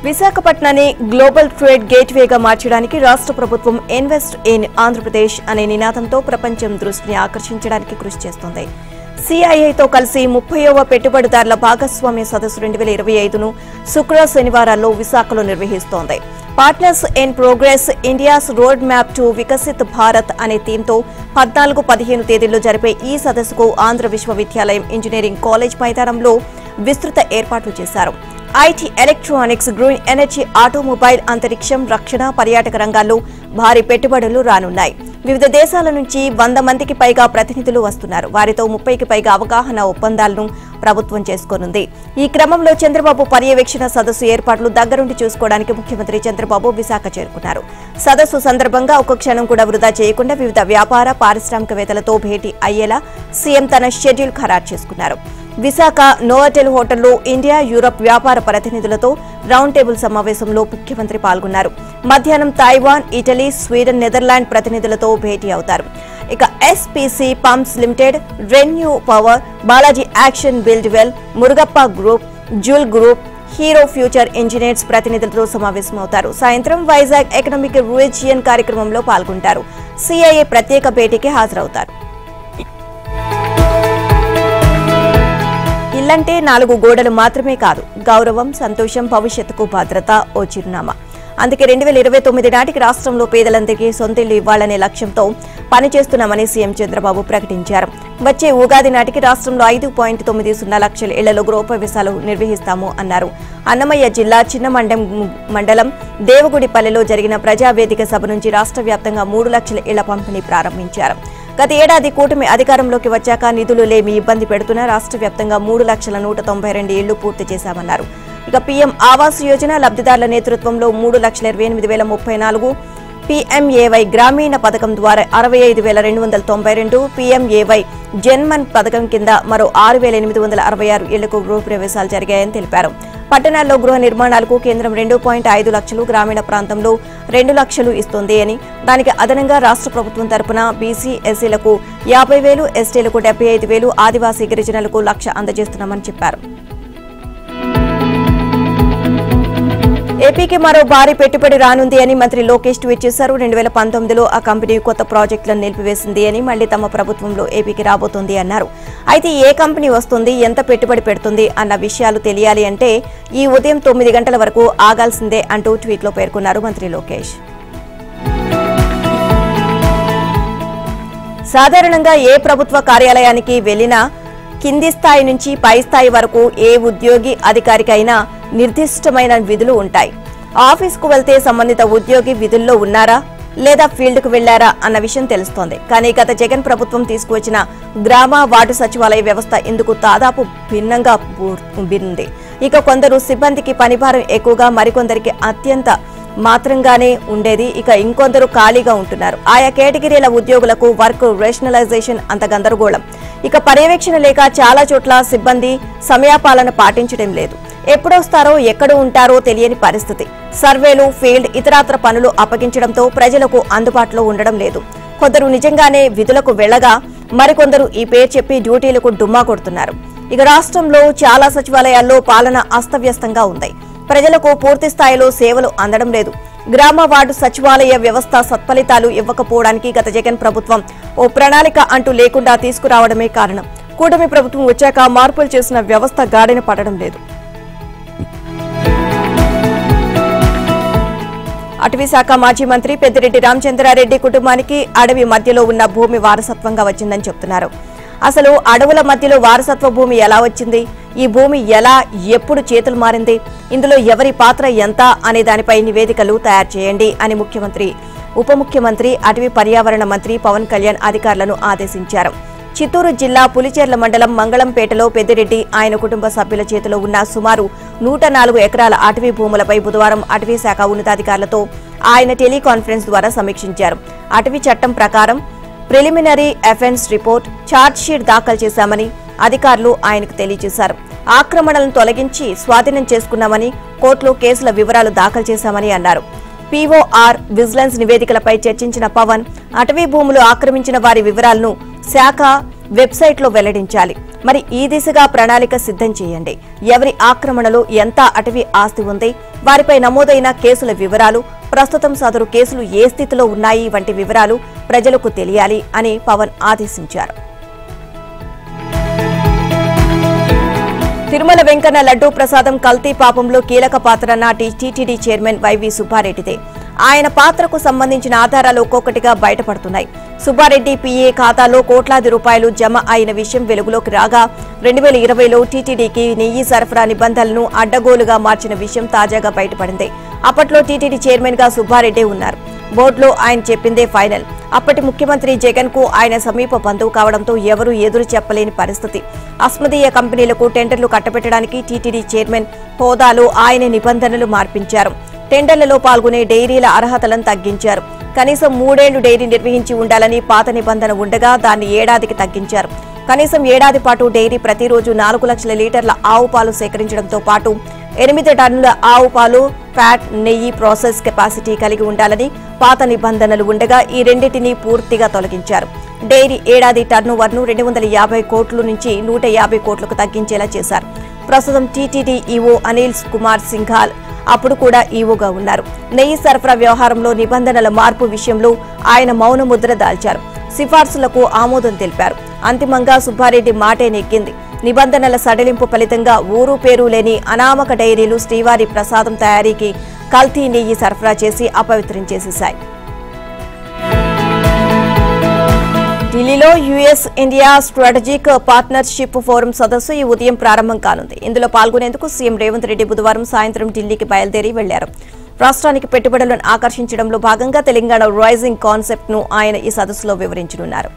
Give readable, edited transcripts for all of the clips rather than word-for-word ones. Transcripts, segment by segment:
విశాఖపట్నాన్ని global trade గేట్వేగా మార్చడానికి రాష్ట్ర ప్రభుత్వం ఇన్వెస్ట్ ఇన్ ఆంధ్రప్రదేశ్ అనే నినాదంతో ప్రపంచం దృష్టిని ఆకర్షించడానికి కృషి చేస్తోంది. సిఐఐతో కలిసి 30వ పెట్టుబడిదారుల భాగస్వామ్య సదస్సు 2025ను శుక్ర శనివారాల్లో విశాఖలో నిర్వహిస్తోంది. Partners in progress India's road map to Viksit Bharat అనే థీమ్తో 14-15 తేదీల్లో జరిపే ఈ సదస్సుకు ఆంధ్ర విశ్వవిద్యాలయం ఇంజనీరింగ్ కాలేజ్ మైదానంలో విస్తృత ఏర్పాట్లు చేశారు. IT, electronics, green energy, automobile, అంతరిక్షం, రక్షణ, పర్యాటక రంగాల్లో భారీ పెట్టుబడులు రానున్నాయి. వివిధ దేశాల నుంచి 100 మందికి పైగా ప్రతినిధులు వస్తున్నారు. వారితో 30కి పైగా అవగాహన ఒప్పందాలను ప్రభుత్వం చేసుకోనుంది. ఈ క్రమంలో చంద్రబాబు పర్యవేక్షణ సదస్సు ఏర్పాట్లు దగ్గరుండి చూసుకోవడానికి ముఖ్యమంత్రి చంద్రబాబు విశాఖ చేరుకున్నారు. సదస్సు సందర్భంగా ఒక్క క్షణం కూడా వృధా చేయకుండా వివిధ వ్యాపార, పారిశ్రామికవేత్తలతో భేటీ అయ్యేలా సీఎం తన షెడ్యూల్ ఖరారు చేసుకున్నారు. విశాఖ నోవాటెల్ హోటల్లో ఇండియా, యూరప్ వ్యాపార ప్రతినిధులతో రౌండ్ టేబుల్ సమావేశంలో ముఖ్యమంత్రి పాల్గొన్నారు. మధ్యాహ్నం తైవాన్, ఇటలీ, స్వీడన్, నెదర్లాండ్ ప్రతినిధులతో భేటీ అవుతారు. ఇక SPC pumps limited, renew power, Balaji action build well, Murugappa group, joule group, hero future engineers ప్రతినిధులతో సమావేశమవుతారు. సాయంత్రం వైజాగ్ ఎకనామిక్ రీజియన్ కార్యక్రమంలో పాల్గొంటారు. సిఐఏ ప్రత్యేక భేటీకి హాజరవుతారు. ఇల్లంటే 4 గోడలు మాత్రమే కాదు, గౌరవం, సంతోషం, భవిష్యత్తుకు భద్రత ఓ చిరునామా. అందుకే 2029 నాటికి రాష్ట్రంలో పేదలందరికీ సొంతిల్లు ఇవ్వాలనే లక్ష్యంతో పనిచేస్తున్నామని సీఎం చంద్రబాబు ప్రకటించారు. వచ్చే ఉగాది నాటికి రాష్ట్రంలో 5.90 లక్షల ఇళ్లలో గృహప్రవేశాలు నిర్వహిస్తాము అన్నారు. అన్నమయ్య జిల్లా చిన్న మండలం దేవగుడిపల్లెలో జరిగిన ప్రజావేదిక సభ నుంచి రాష్ట్ర వ్యాప్తంగా 3 లక్షల ఇళ్ల పంపిణీ ప్రారంభించారు. గత ఏడాది కూటమి అధికారంలోకి వచ్చాక నిధులు లేమి ఇబ్బంది పెడుతున్న రాష్ట్ర వ్యాప్తంగా 3,192 ఇళ్లు పూర్తి చేశామన్నారు. ఇక పీఎం ఆవాస్ యోజన లబ్ధిదారుల నేతృత్వంలో 3,20,34, పీఎంఏవై గ్రామీణ పథకం ద్వారా 65,292, పీఎంఏవై జన్మన్ పథకం కింద మరో 6,866 ఇళ్లకు గృహప్రవేశాలు జరిగాయని తెలిపారు. పట్టణాల్లో గృహ నిర్మాణాలకు కేంద్రం 2.5 లక్షలు, గ్రామీణ ప్రాంతంలో 2 లక్షలు ఇస్తోంది అని, దానికి అదనంగా రాష్ట్ర ప్రభుత్వం తరపున బీసీ, ఎస్సీలకు 50,000, ఎస్టీలకు 75,000, ఆదివాసీ గిరిజనులకు 1,00,000 అందజేస్తున్నామని చెప్పారు. ఏపీకి మరో భారీ పెట్టుబడి రానుంది అని మంత్రి లోకేష్ ట్వీట్ చేశారు. 2019లో ఆ కంపెనీ కొత్త ప్రాజెక్టులను నిలిపివేసింది అని, మళ్లీ తమ ప్రభుత్వంలో ఏపీకి రాబోతోంది అన్నారు. అయితే ఏ కంపెనీ వస్తుంది, ఎంత పెట్టుబడి పెడుతుంది అన్న విషయాలు తెలియాలి అంటే ఈ ఉదయం 9 గంటల వరకు ఆగాల్సిందే అంటూ ట్వీట్లో పేర్కొన్నారు మంత్రి లోకేష్. సాధారణంగా ఏ ప్రభుత్వ కార్యాలయానికి వెళ్లినా కింది స్థాయి నుంచి పై స్థాయి వరకు ఏ ఉద్యోగి, అధికారికైనా నిర్దిష్టమైన విధులు ఉంటాయి. ఆఫీసుకు వెళ్తే సంబంధిత ఉద్యోగి విధుల్లో ఉన్నారా లేదా ఫీల్డ్కు వెళ్లారా అన్న విషయం తెలుస్తోంది. కానీ గత జగన్ ప్రభుత్వం తీసుకువచ్చిన గ్రామ, వార్డు సచివాలయ వ్యవస్థ ఇందుకు దాదాపు భిన్నంగా ఉంది. ఇక కొందరు సిబ్బందికి పనిభారం ఎక్కువగా, మరికొందరికి అత్యంత మాత్రంగానే ఉండేది. ఇక ఇంకొందరు ఖాళీగా ఉంటున్నారు. ఆయా కేటగిరీల ఉద్యోగులకు వర్క్ రేషనలైజేషన్ అంత గందరగోళం. ఇక పర్యవేక్షణ లేక చాలా చోట్ల సిబ్బంది సమయపాలన పాటించడం లేదు. ఎప్పుడొస్తారో, ఎక్కడ ఉంటారో తెలియని పరిస్థితి. సర్వేలు, ఫీల్డ్, ఇతరాత్ర పనులు అప్పగించడంతో ప్రజలకు అందుబాటులో ఉండడం లేదు. కొందరు నిజంగానే విధులకు వెళ్లగా, మరికొందరు ఈ పేరు చెప్పి డ్యూటీలకు డుమ్మా కొడుతున్నారు. ఇక రాష్ట్రంలో చాలా సచివాలయాల్లో పాలన అస్తవ్యస్తంగా ఉంది. ప్రజలకు పూర్తి స్థాయిలో సేవలు అందడం లేదు. గ్రామ, వార్డు సచివాలయ వ్యవస్థ సత్ఫలితాలు ఇవ్వకపోవడానికి గత జగన్ ప్రభుత్వం ఓ ప్రణాళిక అంటూ లేకుండా తీసుకురావడమే కారణం. కూటమి ప్రభుత్వం వచ్చాక మార్పులు చేసిన వ్యవస్థ గాడిన పడడం లేదు. అటవీశాఖ మాజీ మంత్రి పెద్దిరెడ్డి రామచంద్రారెడ్డి కుటుంబానికి అడవి మధ్యలో ఉన్న భూమి వారసత్వంగా వచ్చిందని చెప్తున్నారు. అసలు అడవుల మధ్యలో వారసత్వ భూమి ఎలా వచ్చింది? ఈ భూమి ఎలా, ఎప్పుడు చేతులు మారింది? ఇందులో ఎవరి పాత్ర ఎంత అనే దానిపై నివేదికలు తయారు చేయండి అని ముఖ్యమంత్రి, ఉప ముఖ్యమంత్రి, అటవీ పర్యావరణ మంత్రి పవన్ కళ్యాణ్ అధికారులను ఆదేశించారు. చిత్తూరు జిల్లా పులిచెర్ల మండలం మంగళంపేటలో పెద్దిరెడ్డి, ఆయన కుటుంబ సభ్యుల చేతిలో ఉన్న సుమారు 104 ఎకరాల అటవీ భూములపై బుధవారం అటవీ శాఖ ఉన్నతాధికారులతో ఆయన టెలికాన్ఫరెన్స్ ద్వారా సమీక్షించారు. అటవీ చట్టం ప్రకారం ప్రిలిమినరీ అఫెన్స్ రిపోర్ట్, ఛార్జ్షీట్ దాఖలు చేశామని అధికారులు ఆయనకు తెలియజేశారు. ఆక్రమణలను తొలగించి స్వాధీనం చేసుకున్నామని, కోర్టులో కేసుల వివరాలు దాఖలు చేశామని అన్నారు. పీఓఆర్, విజిలెన్స్ నివేదికలపై చర్చించిన పవన్, అటవీ భూములు ఆక్రమించిన వారి వివరాలను శాఖ వెబ్సైట్లో వెల్లడించాలి. మరి ఈ దిశగా ప్రణాళిక సిద్ధం చేయండి. ఎవరి ఆక్రమణలో ఎంత అటవీ ఆస్తి ఉంది, వారిపై నమోదైన కేసుల వివరాలు, ప్రస్తుతం సదరు కేసులు ఏ స్థితిలో ఉన్నాయి వంటి వివరాలు ప్రజలకు తెలియాలి అని పవన్ ఆదేశించారు. తిరుమల వెంకన్న లడ్డూ ప్రసాదం కల్తీ పాపంలో కీలక పాత్ర నాటి టీటీడీ చైర్మన్ వైవి సుబ్బారెడ్డిదే. ఆయన పాత్రకు సంబంధించిన ఆధారాలు ఒక్కొక్కటిగా బయటపడుతున్నాయి. సుబ్బారెడ్డి పీఏ ఖాతాలో కోట్లాది రూపాయలు జమ అయిన విషయం వెలుగులోకి రాగా 2020లో టీటీడీకి నెయ్యి సరఫరా నిబంధనలను అడ్డగోలుగా మార్చిన విషయం తాజాగా బయటపడింది. అప్పట్లో టీటీడీ చైర్మన్ గా సుబ్బారెడ్డి ఉన్నారు. బోర్డులో ఆయన చెప్పిందే ఫైనల్. అప్పటి ముఖ్యమంత్రి జగన్ కు ఆయన సమీప బంధువు కావడంతో ఎవరూ ఎదురు చెప్పలేని పరిస్థితి. అస్మదీయ కంపెనీలకు టెండర్లు కట్టబెట్టడానికి టీటీడీ చైర్మన్ హోదాలో ఆయన నిబంధనలు మార్పించారు. టెండర్లలో పాల్గొనే డైరీల అర్హతలను తగ్గించారు. కనీసం 3 ఏళ్లు డైరీ నిర్వహించి ఉండాలని పాత నిబంధన ఉండగా దాన్ని ఏడాదికి తగ్గించారు. కనీసం ఏడాది పాటు డైరీ ప్రతిరోజు 4 లక్షల లీటర్ల ఆవు పాలు సేకరించడంతో పాటు 8 టన్నుల ఆవు పాలు, ఫ్యాట్, నెయ్యి ప్రాసెస్ కెపాసిటీ కలిగి ఉండాలని పాత నిబంధనలు ఉండగా ఈ రెండింటినీ పూర్తిగా తొలగించారు. డైరీ ఏడాది టర్నోవర్ను 250 కోట్ల నుంచి 150 కోట్లకు తగ్గించేలా చేశారు. ప్రస్తుతం టీటీడీ ఈవో అనిల్ కుమార్ సింఘాల్ అప్పుడు కూడా ఈవోగా ఉన్నారు. నెయ్యి సరఫరా వ్యవహారంలో నిబంధనల మార్పు విషయంలో ఆయన మౌన ముద్ర దాల్చారు. సిఫార్సులకు ఆమోదం తెలిపారు. అంతిమంగా సుబ్బారెడ్డి మాటే నెగ్గింది. నిబంధనల సడలింపు ఫలితంగా ఊరు పేరు లేని అనామక డైరీలు శ్రీవారి ప్రసాదం తయారీకి కల్తీ నెయ్యి సరఫరా చేసి అపవిత్రం చేసేశాయి. ఢిల్లీలో US India strategic partnership forum సదస్సు ఈ ఉదయం ప్రారంభం కానుంది. ఇందులో పాల్గొనేందుకు సీఎం రేవంత్ రెడ్డి బుధవారం సాయంత్రం ఢిల్లీకి బయలుదేరి వెళ్లారు. రాష్ట్రానికి పెట్టుబడులను ఆకర్షించడంలో భాగంగా తెలంగాణ రైజింగ్ కాన్సెప్ట్ ను ఆయన ఈ సదస్సులో వివరించనున్నారు.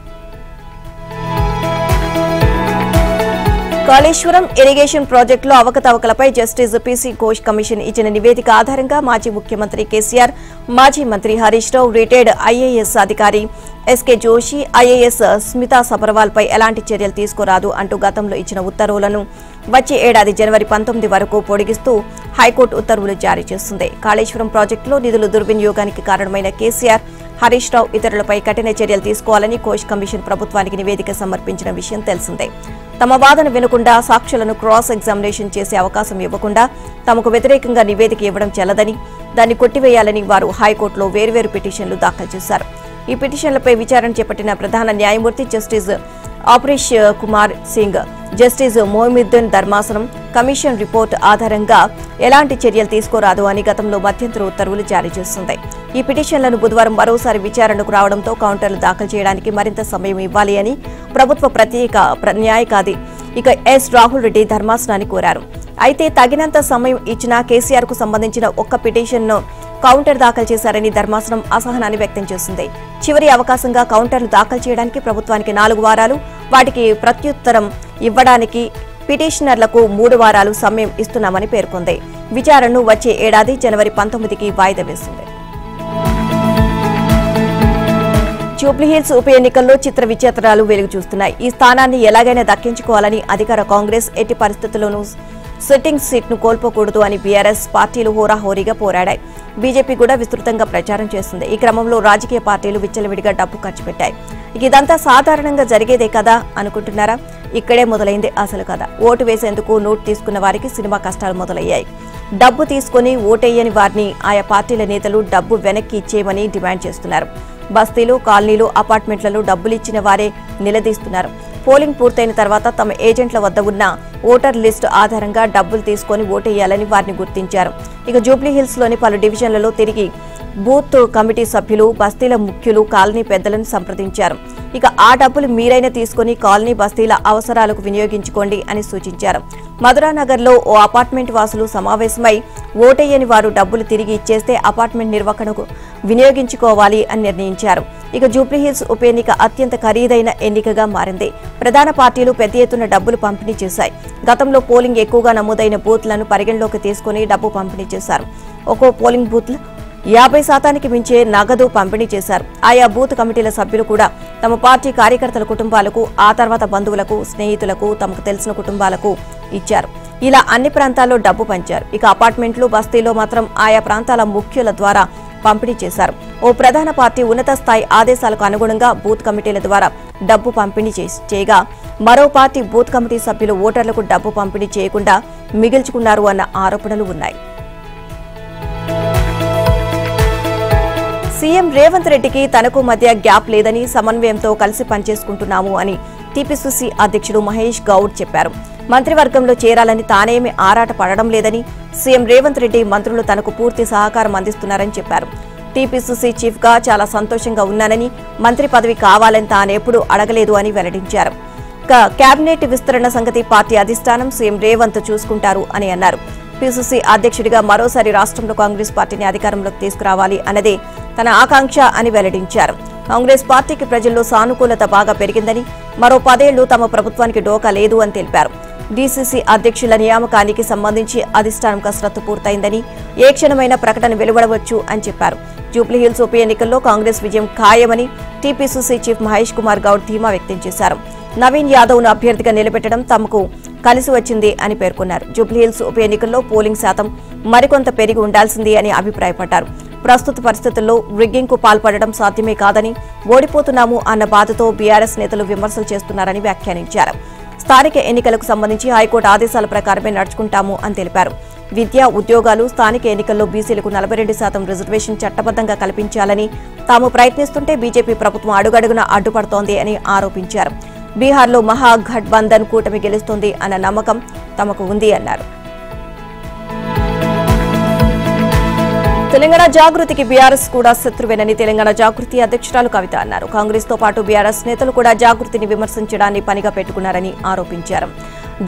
కాళేశ్వరం ఇరిగేషన్ ప్రాజెక్టులో అవకతవకలపై జస్టిస్ పీసీ ఘోష్ కమిషన్ ఇచ్చిన నివేదిక ఆధారంగా మాజీ ముఖ్యమంత్రి కేసీఆర్, మాజీ మంత్రి హరీష్ రావు, రిటైర్డ్ ఐఏఎస్ అధికారి ఎస్కే జోషి, ఐఏఎస్ స్మితా సబర్వాల్ పై ఎలాంటి చర్యలు తీసుకోరాదు అంటూ గతంలో ఇచ్చిన ఉత్తర్వులను వచ్చే ఏడాది జనవరి 19 వరకు పొడిగిస్తూ హైకోర్టు ఉత్తర్వులు జారీ చేస్తుంది. కాళేశ్వరం ప్రాజెక్టులో నిధుల దుర్వినియోగానికి కారణమైన కేసీఆర్, హరీష్ రావు ఇతరులపై కఠిన చర్యలు తీసుకోవాలని ఘోష్ కమిషన్ ప్రభుత్వానికి నివేదిక సమర్పించిన విషయం తెలిసిందే. తమ వాదన వినకుండా సాక్షులను క్రాస్ ఎగ్జామినేషన్ చేసే అవకాశం ఇవ్వకుండా తమకు వ్యతిరేకంగా నివేదిక ఇవ్వడం చెల్లదని, దాన్ని కొట్టివేయాలని వారు హైకోర్టులో వేర్వేరు పిటిషన్లు దాఖలు చేశారు. ఈ పిటిషన్లపై విచారణ చేపట్టిన ప్రధాన న్యాయమూర్తి జస్టిస్ ఆపరేష్ కుమార్ సింగ్, జస్టిస్ మొహమ్మద్దీన్ ధర్మాసనం కమిషన్ రిపోర్టు ఆధారంగా ఎలాంటి చర్యలు తీసుకోరాదు అని గతంలో మధ్యంతర ఉత్తర్వులు జారీ చేస్తుంది. ఈ పిటిషన్లను బుధవారం మరోసారి విచారణకు రావడంతో కౌంటర్లు దాఖలు చేయడానికి మరింత సమయం ఇవ్వాలి అని ప్రభుత్వ ప్రత్యేక న్యాయవాది ఎస్ రాహుల్ రెడ్డి ధర్మాసనాన్ని కోరారు. అయితే తగినంత సమయం ఇచ్చినా కేసీఆర్ కు సంబంధించిన ఒక్క పిటిషన్ను కౌంటర్ దాఖలు చేశారని ధర్మాసనం అసహనాన్ని వ్యక్తం చేసింది. చివరి అవకాశంగా కౌంటర్లు దాఖలు చేయడానికి ప్రభుత్వానికి 4 వారాలు, వాటికి ప్రత్యుత్తరం ఇవ్వడానికి పిటిషనర్లకు 3 వారాలు సమయం ఇస్తున్నామని పేర్కొంది. విచారణను వచ్చే ఏడాది జనవరి 19కి వాయిదా వేసింది. జూబ్లీహిల్స్ ఉప ఎన్నికల్లో చిత్ర విచిత్రాలు వెలుగు చూస్తున్నాయి. ఈ స్థానాన్ని ఎలాగైనా దక్కించుకోవాలని అధికార కాంగ్రెస్ ఎట్టి పరిస్థితుల్లోనూ సిట్టింగ్ సీట్ను కోల్పోకూడదు అని బీఆర్ఎస్ పార్టీలు హోరాహోరీగా పోరాడాయి. బీజేపీ కూడా విస్తృతంగా ప్రచారం చేస్తుంది. ఈ క్రమంలో రాజకీయ పార్టీలు విచ్చలవిడిగా డబ్బు ఖర్చు పెట్టాయి. ఇదంతా సాధారణంగా జరిగేదే కదా అనుకుంటున్నారా? ఇక్కడే మొదలైంది అసలు కథ. ఓటు వేసేందుకు నోటు తీసుకున్న వారికి సినిమా కష్టాలు మొదలయ్యాయి. డబ్బు తీసుకుని ఓటేయని వారిని ఆయా పార్టీల నేతలు డబ్బు వెనక్కి ఇచ్చేయమని డిమాండ్ చేస్తున్నారు. బస్తీలు, కాలనీలు, అపార్ట్మెంట్లలో డబ్బులిచ్చిన వారే నిలదీస్తున్నారు. పోలింగ్ పూర్తయిన తర్వాత తమ ఏజెంట్ల వద్ద ఉన్న ఓటర్ లిస్టు ఆధారంగా డబ్బులు తీసుకుని ఓటేయాలని వారిని గుర్తించారు. జూబ్లీహిల్స్ లోని పలు డివిజన్లలో తిరిగి బూత్ కమిటీ సభ్యులు, బస్తీల ముఖ్యులు, కాలనీ పెద్దలను సంప్రదించారు. ఆ డబ్బులు మీరైనా తీసుకుని కాలనీ, బస్తీల అవసరాలకు వినియోగించుకోండి అని సూచించారు. మధురానగర్లో ఓ అపార్ట్మెంట్ వాసులు సమావేశమై ఓటేయని వారు డబ్బులు తిరిగి ఇచ్చేస్తే అపార్ట్మెంట్ నిర్వహణకు వినియోగించుకోవాలి అని నిర్ణయించారు. జూబ్లీహిల్స్ ఉప ఎన్నిక అత్యంత ఖరీదైన ఎన్నికగా మారింది. ప్రధాన పార్టీలు పెద్ద ఎత్తున డబ్బులు పంపిణీ చేశాయి. గతంలో పోలింగ్ ఎక్కువగా నమోదైన బూత్లను పరిగణలోకి తీసుకుని డబ్బు పంపిణీ చేశారు. ఒక్కో పోలింగ్ బూత్లో 50% మించే నగదు పంపిణీ చేశారు. ఆయా బూత్ కమిటీల సభ్యులు కూడా తమ పార్టీ కార్యకర్తల కుటుంబాలకు, ఆ తర్వాత బంధువులకు, స్నేహితులకు, తమకు తెలిసిన కుటుంబాలకు ఇచ్చారు. ఇలా అన్ని ప్రాంతాల్లో డబ్బు పంచారు. అపార్ట్మెంట్లు, బస్తీల్లో మాత్రం ఆయా ప్రాంతాల ముఖ్యుల ద్వారా పంపిణీ చేశారు. ఓ ప్రధాన పార్టీ ఉన్నత స్థాయి ఆదేశాలకు అనుగుణంగా బూత్ కమిటీల ద్వారా డబ్బు పంపిణీ చేయగా మరో పార్టీ బూత్ కమిటీ సభ్యులు ఓటర్లకు డబ్బు పంపిణీ చేయకుండా మిగిల్చుకున్నారు అన్న ఆరోపణలు ఉన్నాయి. సీఎం రేవంత్ రెడ్డికి తనకు మధ్య గ్యాప్ లేదని సమన్వయంతో కలిసి పనిచేసుకుంటున్నాము అని టీపీసీసీ అధ్యక్షుడు మహేష్ గౌడ్ చెప్పారు. మంత్రివర్గంలో చేరాలని తానేమీ ఆరాట పడడం లేదని, సీఎం రేవంత్ రెడ్డి మంత్రులు తనకు పూర్తి సహకారం అందిస్తున్నారని చెప్పారు. టీపీసీసీ చీఫ్ గా చాలా సంతోషంగా ఉన్నానని, మంత్రి పదవి కావాలని తానెప్పుడూ అడగలేదు అని వెల్లడించారు. కేబినెట్ విస్తరణ సంగతి పార్టీ అధిష్టానం సీఎం రేవంత్ చూసుకుంటారు అని అన్నారు. పీసీసీ అధ్యక్షుడిగా మరోసారి రాష్ట్రంలో కాంగ్రెస్ పార్టీని అధికారంలోకి తీసుకురావాలి అన్నదే తన ఆకాంక్ష అని వెల్లడించారు. కాంగ్రెస్ పార్టీకి ప్రజల్లో సానుకూలత బాగా పెరిగిందని, మరో 10 ఏళ్లు తమ ప్రభుత్వానికి డోకా లేదు అని తెలిపారు. డీసీసీ అధ్యక్షుల నియామకానికి సంబంధించి అధిష్టానం కసరత్తు పూర్తయిందని, ఏ క్షణమైన ప్రకటన వెలువడవచ్చు అని చెప్పారు. జూబ్లీహిల్స్ ఉప ఎన్నికల్లో కాంగ్రెస్ విజయం ఖాయమని టీపీసీసీ చీఫ్ మహేష్ కుమార్ గౌడ్ ధీమా వ్యక్తం చేశారు. నవీన్ యాదవ్ను అభ్యర్థిగా నిలబెట్టడం తమకు కలిసి వచ్చింది అని పేర్కొన్నారు. జూబ్లీహిల్స్ ఉప ఎన్నికల్లో పోలింగ్ శాతం మరికొంత పెరిగి ఉండాల్సింది అని అభిప్రాయపడ్డారు. ప్రస్తుత పరిస్థితుల్లో రిగ్గింగ్ కు పాల్పడడం సాధ్యమే కాదని, ఓడిపోతున్నాము అన్న బాధతో బీఆర్ఎస్ నేతలు విమర్శలు చేస్తున్నారని వ్యాఖ్యానించారు. స్థానిక ఎన్నికలకు సంబంధించి హైకోర్టు ఆదేశాల ప్రకారమే నడుచుకుంటాము అని తెలిపారు. విద్యా, ఉద్యోగాలు, స్థానిక ఎన్నికల్లో బీసీలకు 42% రిజర్వేషన్ చట్టబద్దంగా కల్పించాలని తాము ప్రయత్నిస్తుంటే బీజేపీ ప్రభుత్వం అడుగడుగునా అడ్డుపడుతోంది అని ఆరోపించారు. బీహార్లో మహాగఠబంధన్ కూటమి గెలుస్తోంది అన్న నమ్మకం తమకు ఉంది అన్నారు. తెలంగాణ జాగృతికి బీఆర్ఎస్ కూడా శత్రువేనని తెలంగాణ జాగృతి అధ్యక్షురాలు కవిత అన్నారు. కాంగ్రెస్ తో పాటు బీఆర్ఎస్ నేతలు కూడా జాగృతిని విమర్శించడాన్ని పనిగా పెట్టుకున్నారని ఆరోపించారు.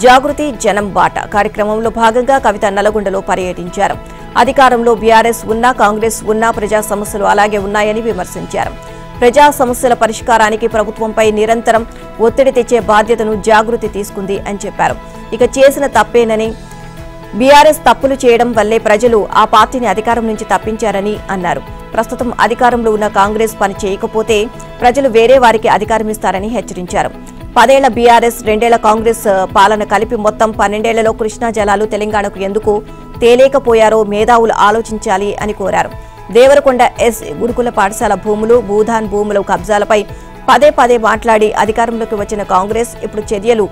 జాగృతి జనం బాట కార్యక్రమంలో భాగంగా కవిత నల్గొండలో పర్యటించారు. అధికారంలో బీఆర్ఎస్ ఉన్నా, కాంగ్రెస్ ఉన్నా ప్రజా సమస్యలు అలాగే ఉన్నాయని విమర్శించారు. ప్రజా సమస్యల పరిష్కారానికి ప్రభుత్వంపై నిరంతరం ఒత్తిడి తెచ్చే బాధ్యతను జాగృతి తీసుకుంది అని చెప్పారు. ఇక చేసిన తప్పేనని, బీఆర్ఎస్ తప్పులు చేయడం వల్లే ప్రజలు ఆ పార్టీని అధికారం నుంచి తప్పించారని అన్నారు. ప్రస్తుతం అధికారంలో ఉన్న కాంగ్రెస్ పని చేయకపోతే ప్రజలు వేరే వారికి అధికారం ఇస్తారని హెచ్చరించారు. 10 ఏళ్ల బీఆర్ఎస్, 2 ఏళ్ల కాంగ్రెస్ పాలన కలిపి మొత్తం 12 ఏళ్లలో కృష్ణా జలాలు తెలంగాణకు ఎందుకు తేలేకపోయారో మేధావులు ఆలోచించాలి అని కోరారు. దేవరకొండ ఎస్ గురుకుల పాఠశాల భూములు, భూధాన్ భూముల కబ్జాలపై పదే మాట్లాడి అధికారంలోకి వచ్చిన కాంగ్రెస్ ఇప్పుడు చర్యలు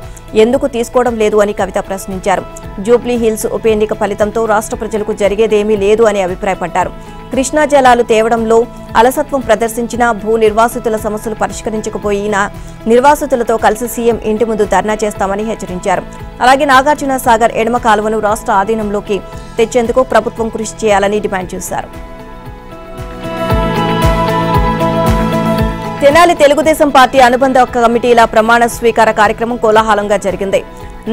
ఎందుకు తీసుకోవడం లేదు అని కవిత ప్రశ్నించారు. జూబ్లీ హిల్స్ ఉప ఎన్నిక ఫలితంతో రాష్ట్ర ప్రజలకు జరిగేదేమీ లేదు అని అభిప్రాయపడ్డారు. కృష్ణా జలాలు తేవడంలో అలసత్వం ప్రదర్శించినా, భూ నిర్వాసితుల సమస్యలు పరిష్కరించకపోయినా నిర్వాసితులతో కలిసి సీఎం ఇంటి ముందు ధర్నా చేస్తామని హెచ్చరించారు. అలాగే నాగార్జున సాగర్ ఎడమ కాలువను రాష్ట్ర ఆధీనంలోకి తెచ్చేందుకు ప్రభుత్వం కృషి చేయాలని డిమాండ్ చేశారు. తెనాలి తెలుగుదేశం పార్టీ అనుబంధ కమిటీల ప్రమాణ స్వీకార కార్యక్రమం కోలాహలంగా జరిగింది.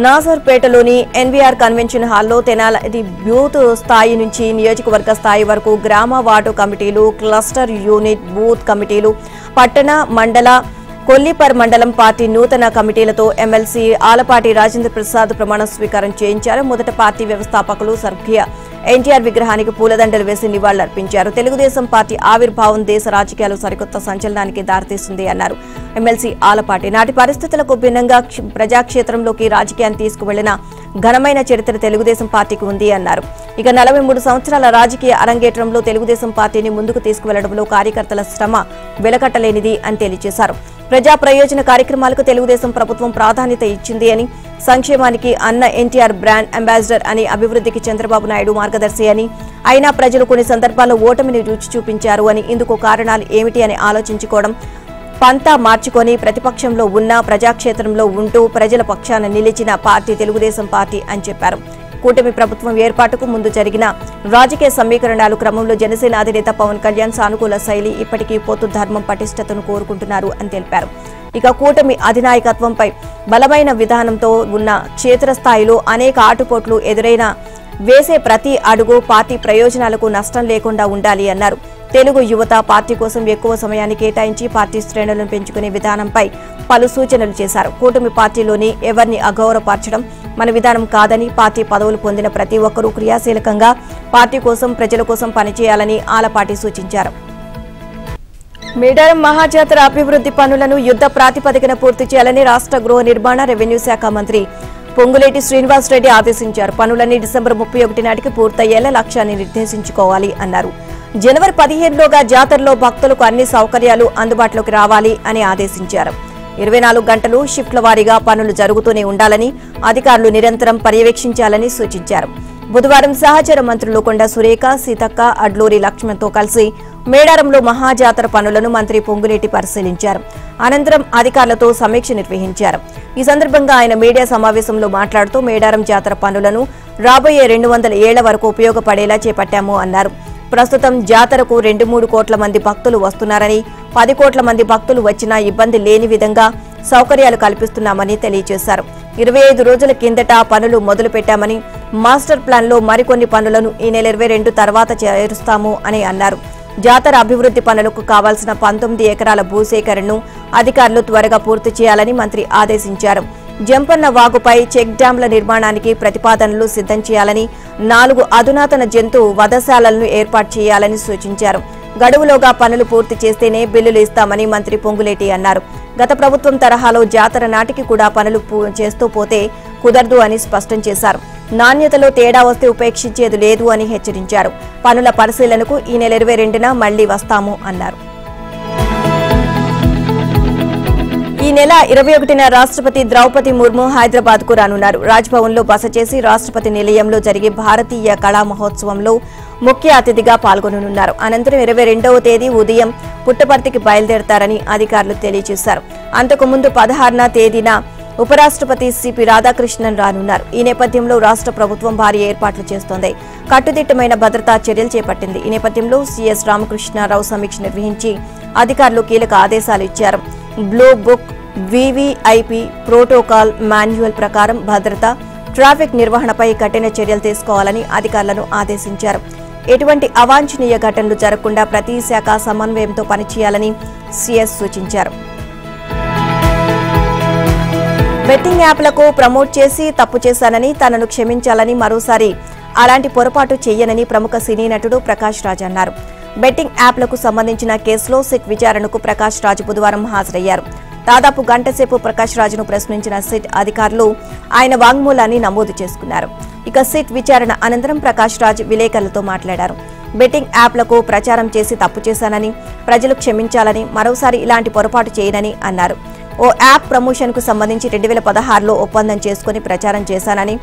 నాజర్పేటలోని ఎన్వీఆర్ కన్వెన్షన్ హాల్లో తెనాలి బూత్ స్థాయి నుంచి నియోజకవర్గ స్థాయి వరకు గ్రామ వార్డు కమిటీలు, క్లస్టర్ యూనిట్ బూత్ కమిటీలు, పట్టణ, మండల, కొల్లిపర్ మండలం పార్టీ నూతన కమిటీలతో ఎమ్మెల్సీ ఆలపాటి రాజేంద్ర ప్రసాద్ ప్రమాణ స్వీకారం చేయించారు. మొదట పార్టీ వ్యవస్థాపకులు స్వర్గీయ ఎన్టీఆర్ విగ్రహానికి పూలదండలు వేసి నివాళులర్పించారు. తెలుగుదేశం పార్టీ ఆవిర్భావం దేశ రాజకీయాలు సరికొత్త సంచలనానికి దారితీస్తుంది అన్నారు ఎమ్మెల్సీ ఆలపాటి. నాటి పరిస్థితులకు భిన్నంగా ప్రజాక్షేత్రంలోకి రాజకీయాన్ని తీసుకువెళ్లిన ఘనమైన చరిత్ర తెలుగుదేశం పార్టీకి ఉంది అన్నారు. ఇక 43 సంవత్సరాల రాజకీయ అరంగేట్రంలో తెలుగుదేశం పార్టీని ముందుకు తీసుకువెళ్లడంలో కార్యకర్తల శ్రమ వెలకట్టలేనిది అని తెలియజేశారు. ప్రజా ప్రయోజన కార్యక్రమాలకు తెలుగుదేశం ప్రభుత్వం ప్రాధాన్యత ఇచ్చింది అని, సంక్షేమానికి అన్న ఎన్టీఆర్ బ్రాండ్ అంబాసిడర్ అని, అభివృద్ధికి చంద్రబాబు నాయుడు మార్గదర్శి అని, అయినా ప్రజలు కొన్ని సందర్భాల్లో ఓటమిని రుచి చూపించారు అని, ఇందుకు కారణాలు ఏమిటి అని ఆలోచించుకోవడం, పంతా మార్చుకొని ప్రతిపక్షంలో ఉన్న ప్రజాక్షేత్రంలో ఉంటూ ప్రజల పక్షాన నిలిచిన పార్టీ తెలుగుదేశం పార్టీ అని చెప్పారు. కూటమి ప్రభుత్వం ఏర్పాటుకు ముందు జరిగిన రాజకీయ సమీకరణాలు క్రమంలో జనసేన అధినేత పవన్ కళ్యాణ్ సానుకూల శైలి, ఇప్పటికీ పొత్తు ధర్మం పటిష్టతను కోరుకుంటున్నారు అని తెలిపారు. ఇక కూటమి అధినాయకత్వంపై బలమైన విధానంతో ఉన్న క్షేత్రస్థాయిలో అనేక ఆటుపోట్లు ఎదురైన వేసే ప్రతి అడుగు పార్టీ ప్రయోజనాలకు నష్టం లేకుండా ఉండాలి అన్నారు. తెలుగు యువత పార్టీ కోసం ఎక్కువ సమయాన్ని కేటాయించి పార్టీ శ్రేణులను పెంచుకునే విధానంపై పలు సూచనలు చేశారు. కూటమి పార్టీలోని ఎవరిని అగౌరవపరచడం మన విధానం కాదని, పార్టీ పదవులు పొందిన ప్రతి ఒక్కరూ క్రియాశీలకంగా పార్టీ కోసం, ప్రజల కోసం పనిచేయాలని ఆలపాటి సూచించారు. మేడారం మహాజాతర అభివృద్ధి పనులను యుద్ధ ప్రాతిపదికన పూర్తి చేయాలని రాష్ట్ర గృహ నిర్మాణ, రెవెన్యూ శాఖ మంత్రి పొంగులేటి శ్రీనివాసరెడ్డి ఆదేశించారు. పనులన్నీ డిసెంబర్ 31 నాటికి పూర్తయ్యేలా లక్ష్యాన్ని నిర్దేశించుకోవాలి అన్నారు. జనవరి 15లోగా జాతరలో భక్తులకు అన్ని సౌకర్యాలు అందుబాటులోకి రావాలి అని ఆదేశించారు. 24 గంటలు షిఫ్ట్ల వారీగా పనులు జరుగుతూనే ఉండాలని అధికారులు నిరంతరం పర్యవేక్షించాలని సూచించారు. బుధవారం సహచర మంత్రులు కొండ సురేఖ, సీతక్క, అడ్లూరి లక్ష్మణ్తో కలిసి మేడారంలో మహాజాతర పనులను మంత్రి పొంగులేటి పరిశీలించారు. అనంతరం అధికారులతో సమీక్ష నిర్వహించారు. ఈ సందర్భంగా ఆయన మీడియా సమావేశంలో మాట్లాడుతూ మేడారం జాతర పనులను రాబోయే 200 ఏళ్ల వరకు ఉపయోగపడేలా చేపట్టాము అన్నారు. ప్రస్తుతం జాతరకు 2-3 కోట్ల మంది భక్తులు వస్తున్నారని, 10 కోట్ల మంది భక్తులు వచ్చినా ఇబ్బంది లేని విధంగా సౌకర్యాలు కల్పిస్తున్నామని తెలియజేశారు. 25 రోజుల కిందట పనులు మొదలుపెట్టామని, మాస్టర్ ప్లాన్లో మరికొన్ని పనులను ఈ నెల 22 తర్వాత చేరుస్తాము అని అన్నారు. జాతర అభివృద్ధి పనులకు కావాల్సిన 19 ఎకరాల భూసేకరణను అధికారులు త్వరగా పూర్తి చేయాలని మంత్రి ఆదేశించారు. జంపన్న వాగుపై చెక్ డ్యాంల నిర్మాణానికి ప్రతిపాదనలు సిద్ధం చేయాలని, 4 అధునాతన జంతు వధశాలలను ఏర్పాటు చేయాలని సూచించారు. గడువులోగా పనులు పూర్తి చేస్తేనే బిల్లులు ఇస్తామని మంత్రి పొంగులేటి అన్నారు. గత ప్రభుత్వం తరహాలో జాతర నాటికి కూడా పనులు చేస్తూ పోతే కుదరదు అని స్పష్టం చేశారు. నాణ్యతలో తేడా వస్తే ఉపేక్షించేది లేదు అని హెచ్చరించారు. పనుల పరిశీలనకు ఈ నెల 22న మళ్లీ వస్తాము అన్నారు. ఈ నెల 21న రాష్ట్రపతి ద్రౌపది ముర్ము హైదరాబాద్ కు రానున్నారు. రాజ్భవన్లో బస చేసి రాష్ట్రపతి నిలయంలో జరిగే భారతీయ కళా మహోత్సవంలో ముఖ్య అతిథిగా పాల్గొననున్నారు. అనంతరం 22వ తేదీ ఉదయం పుట్టపర్తికి బయలుదేరతారని అధికారులు తెలియజేశారు. అంతకుముందు 16వ తేదీన ఉపరాష్ట్రపతి సిపి రాధాకృష్ణన్ రానున్నారు. ఈ నేపథ్యంలో రాష్ట్ర ప్రభుత్వం భారీ ఏర్పాట్లు చేస్తోంది. కట్టుదిట్టమైన భద్రతా చర్యలు చేపట్టింది. ఈ నేపథ్యంలో సీఎస్ రామకృష్ణారావు సమీక్ష నిర్వహించి అధికారులు కీలక ఆదేశాలు ఇచ్చారు. Blue book, VVIP protocol manual ప్రకారం భద్రత, ట్రాఫిక్ నిర్వహణపై కఠిన చర్యలు తీసుకోవాలని అధికారులను ఆదేశించారు. ఎటువంటి అవాంఛనీయ ఘటనలు జరగకుండా ప్రతి శాఖ సమన్వయంతో పనిచేయాలని సీఎస్ సూచించారు. బెట్టింగ్ యాప్లకు ప్రమోట్ చేసి తప్పు చేశానని, తనను క్షమించాలని, మరోసారి అలాంటి పొరపాటు చేయనని ప్రముఖ సినీ నటుడు ప్రకాష్ రాజ్ అన్నారు. బెట్టింగ్ యాప్లకు సంబంధించిన కేసులో సిట్ విచారణకు ప్రకాష్ రాజ్ బుధవారం హాజరయ్యారు. దాదాపు గంట సేపు ప్రకాష్ రాజ్ను ప్రశ్నించిన సిట్ అధికారులు ఆయన వాంగ్మూలాన్ని నమోదు చేసుకున్నారు. ఇక సిట్ విచారణ అనంతరం ప్రకాష్ రాజ్ విలేకరులతో మాట్లాడారు. బెట్టింగ్ యాప్లకు ప్రచారం చేసి తప్పు చేశానని, ప్రజలు క్షమించాలని, మరోసారి ఇలాంటి పొరపాటు చేయనని అన్నారు. ఓ యాప్ ప్రమోషన్ కు సంబంధించి 2016లో ఒప్పందం చేసుకుని ప్రచారం చేశానని,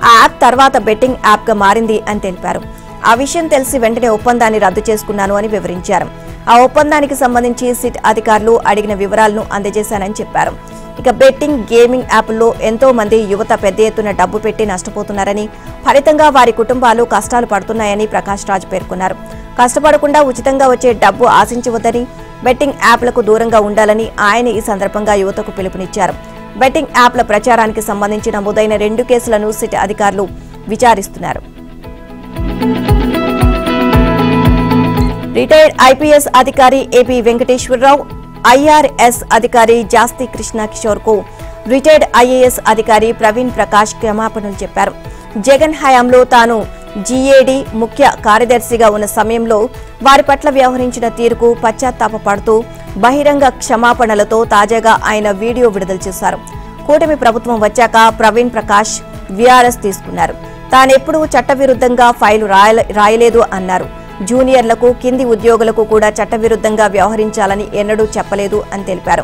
ఆ యాప్ తర్వాత బెట్టింగ్ యాప్ గా మారింది అని తెలిపారు. ఆ విషయం తెలిసి వెంటనే ఒప్పందాన్ని రద్దు చేసుకున్నాను అని వివరించారు. ఆ ఒప్పందానికి సంబంధించి సిట్ అధికారులు అడిగిన వివరాలను అందజేశానని చెప్పారు. ఇక బెట్టింగ్, గేమింగ్ యాప్ల్లో ఎంతో మంది యువత పెద్ద ఎత్తున డబ్బు పెట్టి నష్టపోతున్నారని, ఫలితంగా వారి కుటుంబాలు కష్టాలు పడుతున్నాయని ప్రకాష్ రాజ్ పేర్కొన్నారు. కష్టపడకుండా ఉచితంగా వచ్చే డబ్బు ఆశించవద్దని, బెట్టింగ్ యాప్లకు దూరంగా ఉండాలని ఆయన ఈ సందర్భంగా యువతకు పిలుపునిచ్చారు. బెట్టింగ్ యాప్ల ప్రచారానికి సంబంధించి నమోదైన 2 కేసులను సిట్ అధికారులు విచారిస్తున్నారు. రిటైర్డ్ ఐపీఎస్ అధికారి ఏపీ వెంకటేశ్వరరావు, ఐఆర్ఎస్ అధికారి జాస్తి కృష్ణ కిషోర్ కు రిటైర్డ్ ఐఏఎస్ అధికారి ప్రవీణ్ ప్రకాష్ క్షమాపణలు చెప్పారు. జగన్ హయాంలో తాను జీఏడీ ముఖ్య కార్యదర్శిగా ఉన్న సమయంలో వారి పట్ల వ్యవహరించిన తీరుకు పశ్చాత్తాపపడుతూ బహిరంగ క్షమాపణలతో తాజాగా ఆయన వీడియో విడుదల చేశారు. కూటమి ప్రభుత్వం వచ్చాక ప్రవీణ్ ప్రకాష్ వీఆర్ఎస్ తీసుకున్నారు. తానెప్పుడూ చట్టవిరుద్ధంగా ఫైలు రాయలేదు అన్నారు. జూనియర్లకు, కింది ఉద్యోగులకు కూడా చట్టవిరుద్ధంగా వ్యవహరించాలని ఎన్నడూ చెప్పలేదు అని తెలిపారు.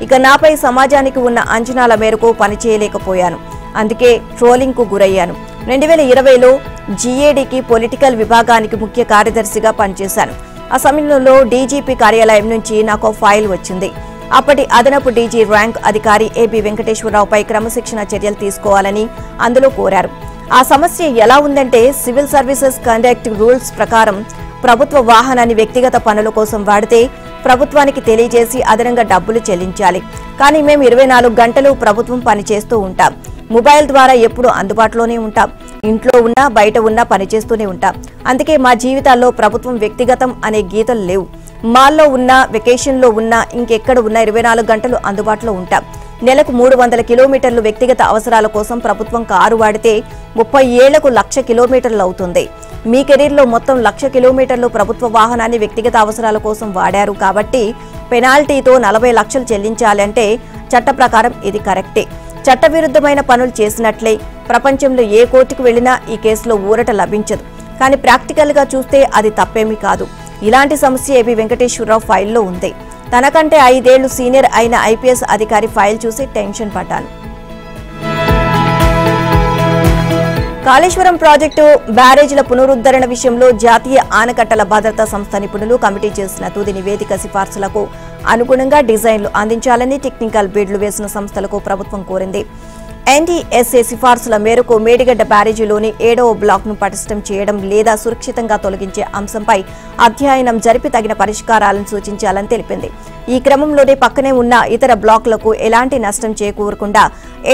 ఇక నాపై సమాజానికి ఉన్న అంచనాల మేరకు పనిచేయలేకపోయాను, అందుకే ట్రోలింగ్ కు గురయ్యాను. 2020లో జీఏడీకి పొలిటికల్ విభాగానికి ముఖ్య కార్యదర్శిగా పనిచేశాను. ఆ సమయంలో డీజీపీ కార్యాలయం నుంచి నాకు ఫైల్ వచ్చింది. అప్పటి అదనపు డీజీ ర్యాంక్ అధికారి ఏపీ వెంకటేశ్వరరావుపై క్రమశిక్షణ చర్యలు తీసుకోవాలని అందులో కోరారు. ఆ సమస్య ఎలా ఉందంటే, సివిల్ సర్వీసెస్ కండక్ట్ రూల్స్ ప్రకారం ప్రభుత్వ వాహనాన్ని వ్యక్తిగత పనుల కోసం వాడితే ప్రభుత్వానికి తెలియజేసి అదనంగా డబ్బులు చెల్లించాలి. కానీ మేము 24 గంటలు ప్రభుత్వం పనిచేస్తూ ఉంటాం. మొబైల్ ద్వారా ఎప్పుడు అందుబాటులోనే ఉంటాం. ఇంట్లో ఉన్నా బయట ఉన్నా పనిచేస్తూనే ఉంటాం. అందుకే మా జీవితాల్లో ప్రభుత్వం వ్యక్తిగతం అనే గీతలు లేవు. మాల్లో ఉన్నా, వెకేషన్లో ఉన్నా, ఇంకెక్కడ ఉన్నా 24 గంటలు అందుబాటులో ఉంటాం. నెలకు 300 కిలోమీటర్లు వ్యక్తిగత అవసరాల కోసం ప్రభుత్వం కారు వాడితే 30 ఏళ్లకు 1,00,000 కిలోమీటర్లు అవుతుంది. మీ కెరీర్లో మొత్తం 1,00,000 కిలోమీటర్లు ప్రభుత్వ వాహనాన్ని వ్యక్తిగత అవసరాల కోసం వాడారు కాబట్టి పెనాల్టీతో 40 లక్షలు చెల్లించాలంటే చట్ట ప్రకారం ఇది కరెక్టే. చట్టవిరుద్ధమైన పనులు చేసినట్లే. ప్రపంచంలో ఏ కోర్టుకు వెళ్లినా ఈ కేసులో ఊరట లభించదు. కానీ ప్రాక్టికల్ గా చూస్తే అది తప్పేమీ కాదు. ఇలాంటి సమస్య ఏబీ వెంకటేశ్వరరావు ఫైల్లో ఉంది. తనకంటే 5 ఏళ్లు సీనియర్ అయిన ఐపీఎస్ అధికారి ఫైల్ చూసి టెన్షన్ పడ్డాను. కాళేశ్వరం ప్రాజెక్టు బ్యారేజీల పునరుద్ధరణ విషయంలో జాతీయ ఆనకట్టల భద్రతా సంస్థ నిపుణులు కమిటీ చేసిన తుది నివేదిక సిఫార్సులకు అనుగుణంగా డిజైన్లు అందించాలని టెక్నికల్ బిడ్లు వేసిన సంస్థలకు ప్రభుత్వం కోరింది. ఎన్డీఎస్ఏ సిఫార్సుల మేరకు మేడిగడ్డ బ్యారేజీలోని 7వ బ్లాక్ను పటిష్టం చేయడం లేదా సురక్షితంగా తొలగించే అంశంపై అధ్యయనం జరిపి తగిన పరిష్కారాలను సూచించాలని తెలిపింది. ఈ క్రమంలోనే పక్కనే ఉన్న ఇతర బ్లాకులకు ఎలాంటి నష్టం చేకూరకుండా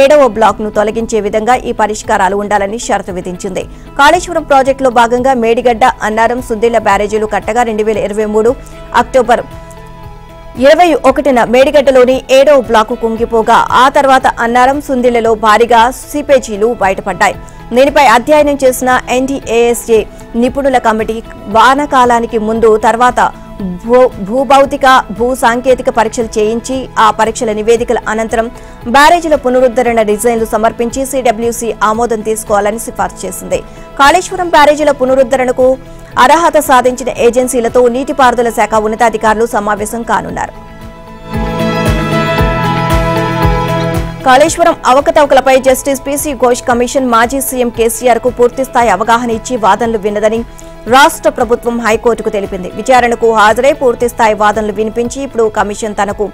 7వ బ్లాక్ను తొలగించే విధంగా ఈ పరిష్కారాలు ఉండాలని షరతు విధించింది. కాళేశ్వరం ప్రాజెక్టులో భాగంగా మేడిగడ్డ, అన్నారం, సుద్దిళ్ల బ్యారేజీలు కట్టగా 2023 అక్టోబర్ 21న మేడిగడ్డలోని 7వ బ్లాకు కుంగిపోగా ఆ తర్వాత అన్నారం, సుందిళ్లలో భారీగా సీపేజీలు బయటపడ్డాయి. దీనిపై అధ్యయనం చేసిన ఎన్డీఏఎస్ఏ నిపుణుల కమిటీ వానాకాలానికి ముందు తర్వాత భూభౌతిక, భూ సాంకేతిక పరీక్షలు చేయించి ఆ పరీక్షల నివేదికల అనంతరం బ్యారేజీల పునరుద్ధరణ డిజైన్లు సమర్పించి సిడబ్ల్యూసీ ఆమోదం తీసుకోవాలని సిఫార్సు చేసింది. కాళేశ్వరం బ్యారేజీల పునరుద్ధరణకు అర్హత సాధించిన ఏజెన్సీలతో నీటిపారుదల శాఖ ఉన్నతాధికారులు సమావేశం కానున్నారు. కాళేశ్వరం అవకతవకలపై జస్టిస్ పీసీ ఘోష్ కమిషన్ మాజీ సీఎం కేసీఆర్ కు పూర్తిస్థాయి అవగాహన ఇచ్చి వాదనలు విన్నదని రాష్ట్ర ప్రభుత్వం హైకోర్టుకు తెలిపింది. విచారణకు హాజరై పూర్తిస్థాయి వాదనలు వినిపించి ఇప్పుడు కమిషన్ తనకు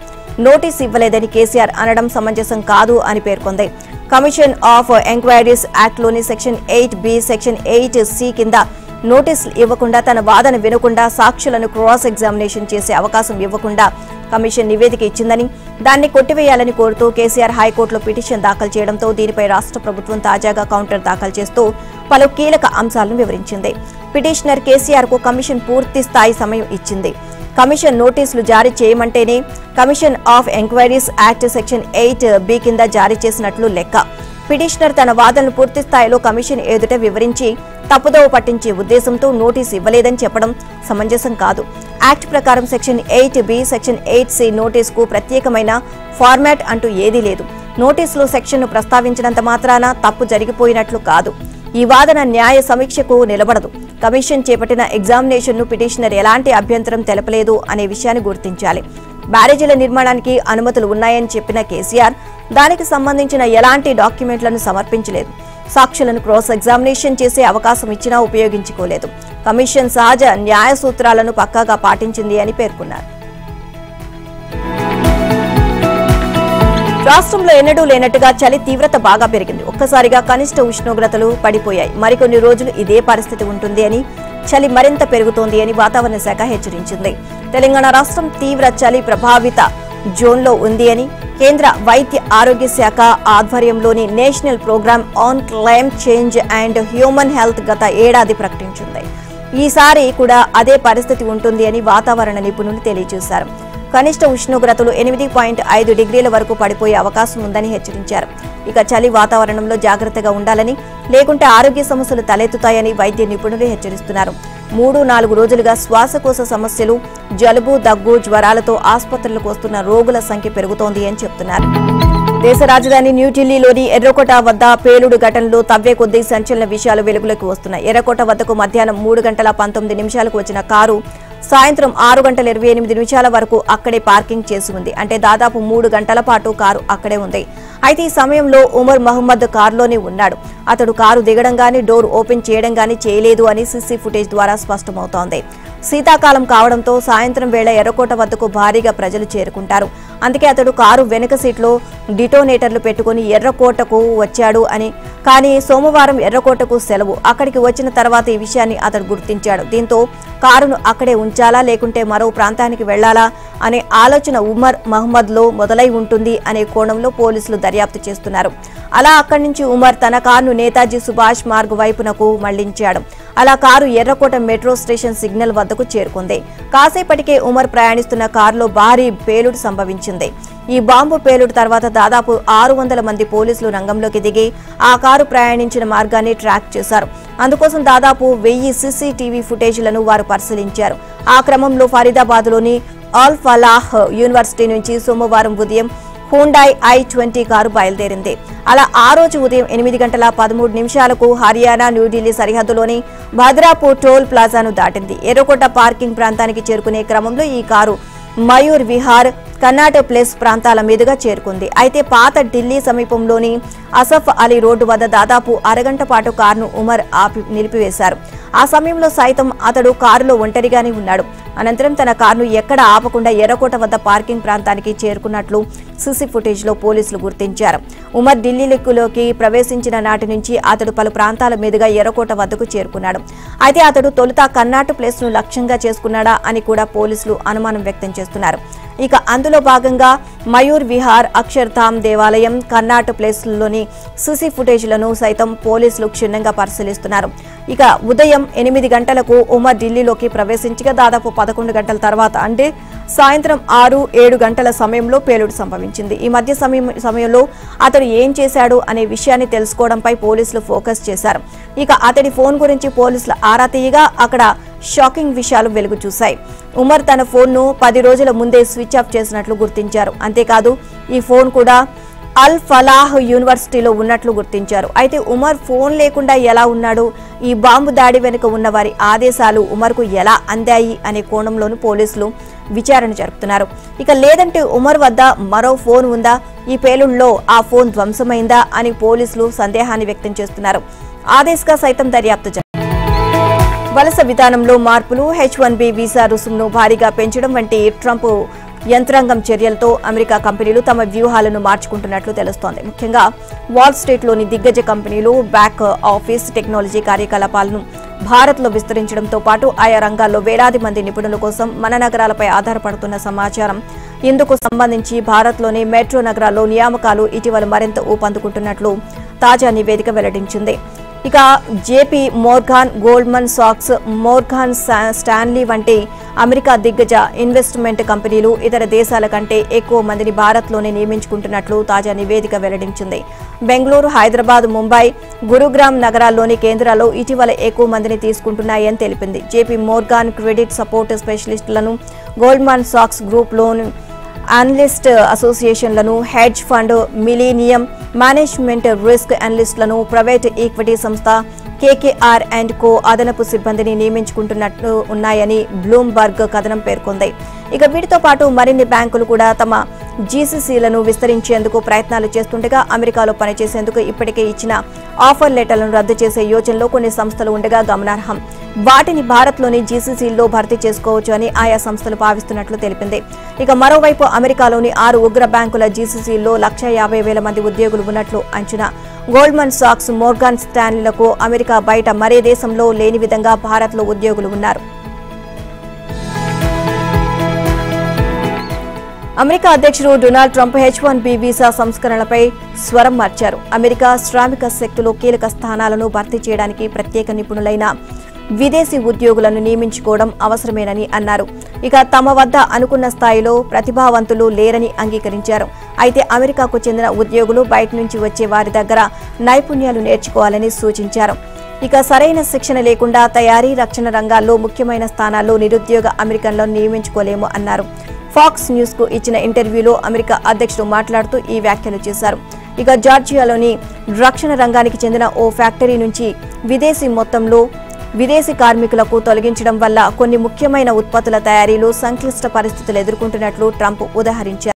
నోటీసు ఇవ్వలేదని కేసీఆర్ అనడం సమంజసం కాదు అని పేర్కొంది. కమిషన్ ఆఫ్ ఎంక్వైరీస్ యాక్ట్లోని సెక్షన్ 8B, సెక్షన్ 8C కింద నోటీసులు ఇవ్వకుండా, తన వాదన వినకుండా, సాక్షులను క్రాస్ ఎగ్జామినేషన్ చేసే అవకాశం ఇవ్వకుండా కమిషన్ నివేదిక ఇచ్చిందని, దాన్ని కొట్టివేయాలని కోరుతూ కేసీఆర్ హైకోర్టులో పిటిషన్ దాఖలు చేయడంతో దీనిపై రాష్ట్ర ప్రభుత్వం తాజాగా కౌంటర్ దాఖలు చేస్తూ పలు కీలక అంశాలను వివరించింది. పిటిషనర్ కేసీఆర్ కు కమిషన్ పూర్తి స్థాయి సమయం ఇచ్చింది. కమిషన్ నోటీసులు జారీ చేయమంటేనే commission of enquiries act section 8B కింద జారీ చేసినట్లు లెక్క. పిటిషనర్ తన వాదనలు పూర్తి స్థాయిలో కమిషన్ ఎదుట వివరించి తప్పుదోవ పట్టించే ఉద్దేశంతో నోటీసు ఇవ్వలేదని చెప్పడం సమంజసం కాదు. యాక్ట్ ప్రకారం సెక్షన్ 8B, సెక్షన్ 8C నోటీసుకు ప్రత్యేకమైన ఫార్మాట్ అంటూ ఏదీ లేదు. నోటీసులో సెక్షన్ను ప్రస్తావించినంత మాత్రాన తప్పు జరిగిపోయినట్లు కాదు. ఈ వాదన న్యాయ సమీక్షకు నిలబడదు. కమిషన్ చేపట్టిన ఎగ్జామినేషన్ను పిటిషనర్ ఎలాంటి అభ్యంతరం తెలపలేదు అనే విషయాన్ని గుర్తించాలి. బ్యారేజీల నిర్మాణానికి అనుమతులు ఉన్నాయని చెప్పిన కేసీఆర్ దానికి సంబంధించిన ఎలాంటి డాక్యుమెంట్లను సమర్పించలేదు. సాక్షులను క్రాస్ ఎగ్జామినేషన్ చేసే అవకాశం ఇచ్చినా ఉపయోగించుకోలేదు. కమిషన్ సహజ న్యాయ సూత్రాలను పక్కాగా పాటించింది అని పేర్కొన్నారు. రాష్ట్రంలో ఎన్నడూ లేనట్టుగా చలి తీవ్రత బాగా పెరిగింది. ఒక్కసారిగా కనిష్ట ఉష్ణోగ్రతలు పడిపోయాయి. మరికొన్ని రోజులు ఇదే పరిస్థితి ఉంటుంది అని, చలి మరింత పెరుగుతోంది అని వాతావరణ శాఖ హెచ్చరించింది. తెలంగాణ రాష్ట్రం తీవ్ర చలి ప్రభావిత జోన్లో ఉంది అని కేంద్ర వైద్య ఆరోగ్య శాఖ ఆధ్వర్యంలోని national programme on climate change and human health గత ఏడాది ప్రకటించింది. ఈసారి కూడా అదే పరిస్థితి ఉంటుంది అని వాతావరణ నిపుణులు తెలియజేశారు. కనిష్ట ఉష్ణోగ్రతలు 8.5 డిగ్రీల వరకు పడిపోయే అవకాశం ఉందని హెచ్చరించారు. ఇక చలి వాతావరణంలో జాగ్రత్తగా ఉండాలని, లేకుంటే ఆరోగ్య సమస్యలు తలెత్తుతాయని వైద్య నిపుణులు హెచ్చరిస్తున్నారు. 3-4 రోజులుగా శ్వాసకోశ సమస్యలు, జలుబు, దగ్గు, జ్వరాలతో ఆసుపత్రులకు వస్తున్న రోగుల సంఖ్య పెరుగుతోంది అని చెప్తున్నారు. దేశ రాజధాని న్యూఢిల్లీలోని ఎర్రకోట వద్ద పేలుడు ఘటనలో తవ్వే కొద్దీ సంచలన విషయాలు వెలుగులోకి వస్తున్నాయి. ఎర్రకోట వద్దకు మధ్యాహ్నం 3:19 వరకు వచ్చిన కారు సాయంత్రం 6:28 వరకు అక్కడే పార్కింగ్ చేసి ఉంది. అంటే దాదాపు 3 గంటల పాటు కారు అక్కడే ఉంది. అయితే ఈ సమయంలో ఉమర్ మహమ్మద్ కారులోనే ఉన్నాడు. అతడు కారు దిగడం గానీ, డోర్ ఓపెన్ చేయడం గానీ చేయలేదు అని సీసీ ఫుటేజ్ ద్వారా స్పష్టమవుతోంది. శీతాకాలం కావడంతో సాయంత్రం వేళ ఎర్రకోట వద్దకు భారీగా ప్రజలు చేరుకుంటారు. అందుకే అతడు కారు వెనుక సీట్లో డిటోనేటర్లు పెట్టుకుని ఎర్రకోటకు వచ్చాడు అని. కానీ సోమవారం ఎర్రకోటకు సెలవు. అక్కడికి వచ్చిన తర్వాత ఈ విషయాన్ని అతడు గుర్తించాడు. దీంతో కారును అక్కడే ఉంచాలా, లేకుంటే మరో ప్రాంతానికి వెళ్లాలా అనే ఆలోచన ఉమర్ మహమ్మద్లో మొదలై ఉంటుంది అనే కోణంలో పోలీసులు దర్యాప్తు చేస్తున్నారు. అలా అక్కడి నుంచి ఉమర్ తన కారును నేతాజీ సుభాష్ మార్గ్ వైపునకు మళ్లించాడు. అలా కారు ఎర్రకోట మెట్రో స్టేషన్ సిగ్నల్ వద్దకు చేరుకుంది. కాసేపటికే ఉమర్ ప్రయాణిస్తున్న కారులో భారీ పేలుడు సంభవించింది. ఈ బాంబు పేలుడు తర్వాత దాదాపు 600 మంది పోలీసులు రంగంలోకి దిగి ఆ కారు ప్రయాణించిన మార్గాన్ని ట్రాక్ చేశారు. అందుకోసం దాదాపు 1000 సీసీటీవీ ఫుటేజీలను వారు పరిశీలించారు. ఆ క్రమంలో ఫరీదాబాద్లోని ఆల్ ఫలాహ్ యూనివర్సిటీ నుంచి సోమవారం ఉదయం హుండాయ్ i20 కారు బయలుదేరింది. అలా ఆ రోజు ఉదయం 8:13 హర్యానా న్యూఢిల్లీ సరిహద్దులోని భద్రాపూర్ టోల్ ప్లాజాను దాటింది. ఎర్రకోట పార్కింగ్ ప్రాంతానికి చేరుకునే క్రమంలో ఈ కారు మయూర్ విహార్, కన్నాట ప్లేస్ ప్రాంతాల మీదుగా చేరుకుంది. అయితే పాత ఢిల్లీ సమీపంలోని అసఫ్ అలీ రోడ్డు వద్ద దాదాపు అరగంట పాటు కారును ఉమర్ నిలిపివేశారు. ఆ సమయంలో సైతం అతడు కారులో ఒంటరిగానే ఉన్నాడు. అనంతరం తన కారును ఎక్కడ ఆపకుండా ఎర్రకోట వద్ద పార్కింగ్ ప్రాంతానికి చేరుకున్నట్లు సీసీ ఫుటేజ్ లో పోలీసులు గుర్తించారు. ఉమర్ ఢిల్లీలోకి ప్రవేశించిన నాటి నుంచి అతడు పలు ప్రాంతాల మీదుగా ఎర్రకోట వద్దకు చేరుకున్నాడు. అయితే అతడు తొలుత కన్నాట ప్లేస్ ను లక్ష్యంగా చేసుకున్నాడా అని కూడా పోలీసులు అనుమానం వ్యక్తం చేస్తున్నారు. ఇక అందులో భాగంగా మయూర్ విహార్, అక్షర్ధామ్ దేవాలయం, కన్నాట ప్లేస్లోని సీసీ ఫుటేజ్లను సైతం పోలీసులు క్షుణ్ణంగా పరిశీలిస్తున్నారు. ఇక ఉదయం 8 గంటలకు ఉమర్ ఢిల్లీలోకి ప్రవేశించగా దాదాపు 11 గంటల తర్వాత అంటే సాయంత్రం 6-7 గంటల సమయంలో పేలుడు సంభవించింది. ఈ మధ్య సమయంలో అతడు ఏం చేశాడు అనే విషయాన్ని తెలుసుకోవడంపై పోలీసులు ఫోకస్ చేశారు. ఇక అతడి ఫోన్ గురించి పోలీసులు ఆరా తీయగా అక్కడ షాకింగ్ విషయాలు వెలుగు చూశాయి. ఉమర్ తన ఫోన్ను 10 రోజుల ముందే స్విచ్ ఆఫ్ చేసినట్లు గుర్తించారు. అంతేకాదు ఈ ఫోన్ కూడా అల్ ఫలాహ్ యూనివర్సిటీలో ఉన్నట్లు గుర్తించారు. అయితే ఉమర్ ఫోన్ లేకుండా ఎలా ఉన్నాడు, ఈ బాంబు దాడి వెనుక ఉన్న వారి ఆదేశాలు ఉమర్కు ఎలా అందాయి అనే కోణంలోనూ పోలీసులు విచారణ జరుపుతున్నారు. ఇక లేదంటే ఉమర్ వద్ద మరో ఫోన్ ఉందా, ఈ పేలుళ్లో ఆ ఫోన్ ధ్వంసమైందా అని పోలీసులు సందేహాన్ని వ్యక్తం చేస్తున్నారు. ఆ దిశగా సైతం దర్యాప్తు వలస విధానంలో మార్పులు, H1B వీసా రుసుమును భారీగా పెంచడం వంటి ట్రంప్ యంత్రాంగం చర్యలతో అమెరికా కంపెనీలు తమ వ్యూహాలను మార్చుకుంటున్నట్లు తెలుస్తోంది. ముఖ్యంగా వాల్ స్ట్రీట్లోని దిగ్గజ కంపెనీలు బ్యాక్ ఆఫీస్ టెక్నాలజీ కార్యకలాపాలను భారత్లో విస్తరించడంతో పాటు ఆయా రంగాల్లో వేలాది మంది నిపుణుల కోసం మన నగరాలపై ఆధారపడుతున్న సమాచారం. ఇందుకు సంబంధించి భారత్లోని మెట్రో నగరాల్లో నియామకాలు ఇటీవల మరింత ఊపందుకుంటున్నట్లు తాజా నివేదిక వెల్లడించింది. ఇక JP Morgan, Goldman socks, Morgan Stanley వంటి అమెరికా దిగ్గజ ఇన్వెస్ట్మెంట్ కంపెనీలు ఇతర దేశాల కంటే ఎక్కువ మందిని భారత్లోనే నియమించుకుంటున్నట్లు తాజా నివేదిక వెల్లడించింది. బెంగళూరు, హైదరాబాద్, ముంబై, గురుగ్రామ్ నగరాల్లోని కేంద్రాల్లో ఇటీవల ఎక్కువ మందిని తీసుకుంటున్నాయని తెలిపింది. జేపీ మోర్గాన్ క్రెడిట్ సపోర్ట్ స్పెషలిస్టులను, గోల్డ్మన్ సాక్స్ గ్రూప్ లోన్ అనలిస్ట్ అసోసియేషన్లను, hedge fund Millennium management risk అనలిస్టులను, ప్రైవేట్ ఈక్విటీ సంస్థ KKR&Co అదనపు సిబ్బందిని నియమించుకుంటున్నట్లు ఉన్నాయని బ్లూంబర్గ్ కథనం పేర్కొంది. ఇక వీటితో పాటు మరిన్ని బ్యాంకులు కూడా తమ జీసీసీలను విస్తరించేందుకు ప్రయత్నాలు చేస్తుండగా అమెరికాలో పనిచేసేందుకు ఇప్పటికే ఇచ్చిన ఆఫర్ లెటర్లను రద్దు చేసే యోచనలో కొన్ని సంస్థలు ఉండగా గమనార్హం. వాటిని భారత్లోని జీసీసీల్లో భర్తీ చేసుకోవచ్చు అని ఆయా సంస్థలు భావిస్తున్నట్లు తెలిపింది. ఇక మరోవైపు అమెరికాలోని 6 ఉగ్ర బ్యాంకుల జీసీసీల్లో 150,000 మంది ఉద్యోగులు ఉన్నట్లు అంచనా. గోల్డ్మన్ సాక్స్, మోర్గాన్ స్టాన్లీలకు అమెరికా బయట మరే దేశంలో లేని విధంగా భారత్లో ఉద్యోగులు ఉన్నారు. అమెరికా అధ్యక్షుడు డొనాల్డ్ ట్రంప్ H1B వీసా సంస్కరణలపై స్వరం మార్చారు. అమెరికా శ్రామిక శక్తిలో కీలక స్థానాలను భర్తీ చేయడానికి ప్రత్యేక నిపుణులైన విదేశీ ఉద్యోగులను నియమించుకోవడం అవసరమేనని అన్నారు. ఇక తమ వద్ద అనుకున్న స్థాయిలో ప్రతిభావంతులు లేరని అంగీకరించారు. అయితే అమెరికాకు చెందిన ఉద్యోగులు బయట నుంచి వచ్చే వారి దగ్గర నైపుణ్యాలు నేర్చుకోవాలని సూచించారు. ఇక సరైన శిక్షణ లేకుండా తయారీ, రక్షణ రంగాల్లో ముఖ్యమైన స్థానాల్లో నిరుద్యోగ అమెరికన్లను నియమించుకోలేము అన్నారు. ఫాక్స్ న్యూస్ కు ఇచ్చిన ఇంటర్వ్యూలో అమెరికా అధ్యక్షుడు మాట్లాడుతూ ఈ వ్యాఖ్యలు చేశారు. ఇక జార్జియాలోని రక్షణ రంగానికి చెందిన ఓ ఫ్యాక్టరీ నుంచి విదేశీ కార్మికులకు తొలగించడం వల్ల కొన్ని ముఖ్యమైన ఉత్పత్తుల తయారీలో సంక్లిష్ట పరిస్థితులు ఎదుర్కొంటున్నట్లు ట్రంప్ ఉదహరించారు.